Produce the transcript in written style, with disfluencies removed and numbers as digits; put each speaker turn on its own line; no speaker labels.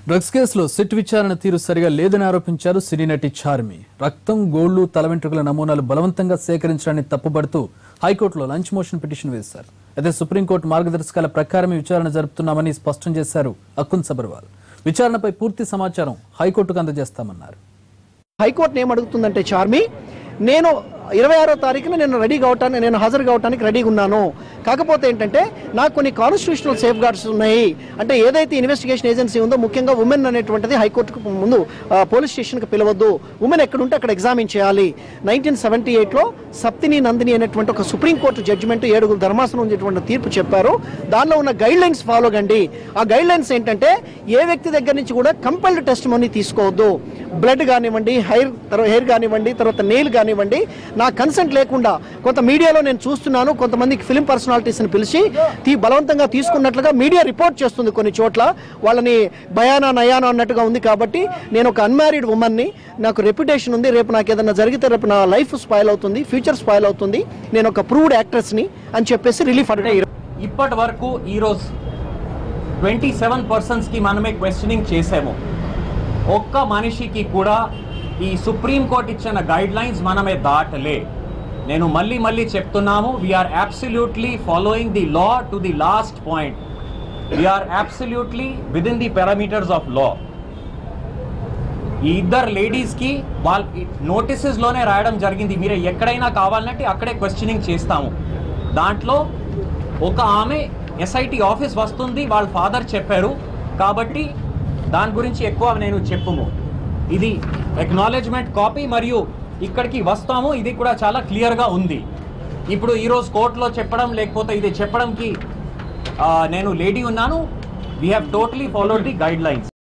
Drugs కేసులో SIT విచారణ తీరు సరిగా లేదని ఆరోపించారు సినీ నటి చార్మి. రక్తం, గోళ్లు, తల వెంట్రుకల నమూనాలు బలవంతంగా సేకరించడాన్ని తప్పుపడుతూ హైకోర్టులో లంచ్ మోషన్ పిటిషన్ వేశారు. అయితే సుప్రీంకోర్టు మార్గదర్శకాల ప్రకారమే విచారణ జరుపుతున్నామని స్పష్టం చేశారు అకున్ సబర్వాల్. విచారణపై పూర్తి సమాచారం హైకోర్టుకు అందజేస్తామన్నారు.
హైకోర్టు ఏం అడుగుతుందంటే, చార్మి, నేను 26వ తారీఖున నేను హాజరు కావడానికి రెడీగా ఉన్నాను. కాకపోతే ఏంటంటే నాకు కొన్ని కాన్స్టిట్యూషనల్ సేఫ్ గార్డ్స్ ఉన్నాయి. అంటే ఏదైతే ఇన్వెస్టిగేషన్ ఏజెన్సీ ఉందో, ముఖ్యంగా ఉమెన్ అనేటువంటిది హైకోర్టుకు ముందు పోలీస్ స్టేషన్కి పిలవద్దు, ఉమెన్ ఎక్కడుంటే అక్కడ ఎగ్జామిన్ చేయాలి. 1978లో సప్తిని నందిని అనేటువంటి ఒక సుప్రీంకోర్టు జడ్జిమెంట్ 7 ధర్మాసనం ఉండేటువంటి తీర్పు చెప్పారు. దానిలో ఉన్న గైడ్ లైన్స్ ఫాలో కండి. ఆ గైడ్ లైన్స్ ఏంటంటే, ఏ వ్యక్తి దగ్గర నుంచి కూడా కంపల్డ్ టెస్ట్ మనీ తీసుకోవద్దు. బ్లడ్ కానివ్వండి, హెయిర్ కానివ్వండి, తర్వాత నెయిల్ కానివ్వండి, నా కన్సెంట్ లేకుండా. కొంత మీడియాలో నేను చూస్తున్నాను, కొంతమందికి ఫిలిం పర్సనాలిటీస్ని పిలిచి బలవంతంగా తీసుకున్నట్లుగా మీడియా రిపోర్ట్ చేస్తుంది. కొన్ని చోట్ల వాళ్ళని భయానా నయానా అన్నట్టుగా ఉంది. కాబట్టి నేను ఒక అన్మ్యారీడ్ ఉమెన్ని, నాకు రెప్యుటేషన్ ఉంది. రేపు నాకు ఏదైనా జరిగితే రేపు నా లైఫ్ స్పాయిల్ అవుతుంది, ఫ్యూచర్ స్పాయిల్ అవుతుంది. నేను ఒక ప్రూవ్డ్ యాక్ట్రెస్ని అని చెప్పేసి రిలీఫ్ అంటే
ఇప్పటి వరకు ఈరోజు 27 పర్సన్స్కి మనమే క్వశ్చనింగ్ చేసాము. ఒక్క మనిషికి కూడా ఈ సుప్రీంకోర్టు ఇచ్చిన గైడ్ లైన్స్ మనమే దాటలే. నేను మళ్ళీ చెప్తున్నాము, we're absolutely following the law to the last point. We're absolutely with in the parameters of law. ఈ ఇద్దరు లేడీస్కి వాళ్ళ నోటీసెస్లోనే రాయడం జరిగింది, మీరు ఎక్కడైనా కావాలంటే అక్కడే క్వశ్చనింగ్ చేస్తాము. దాంట్లో ఒక ఆమె ఎస్ఐటి ఆఫీస్ వస్తుంది, వాళ్ళ ఫాదర్ చెప్పారు కాబట్టి దాని గురించి ఎక్కువ నేను చెప్పము. ఇది ఎక్నాలెడ్జ్మెంట్ కాపీ మరియు ఇక్కడికి వస్తాము, ఇది కూడా చాలా క్లియర్గా ఉంది. ఇప్పుడు ఈరోజు కోర్టులో చెప్పడం లేకపోతే ఇది చెప్పడంకి నేను లేడీ ఉన్నాను. We have totally followed the guide lines.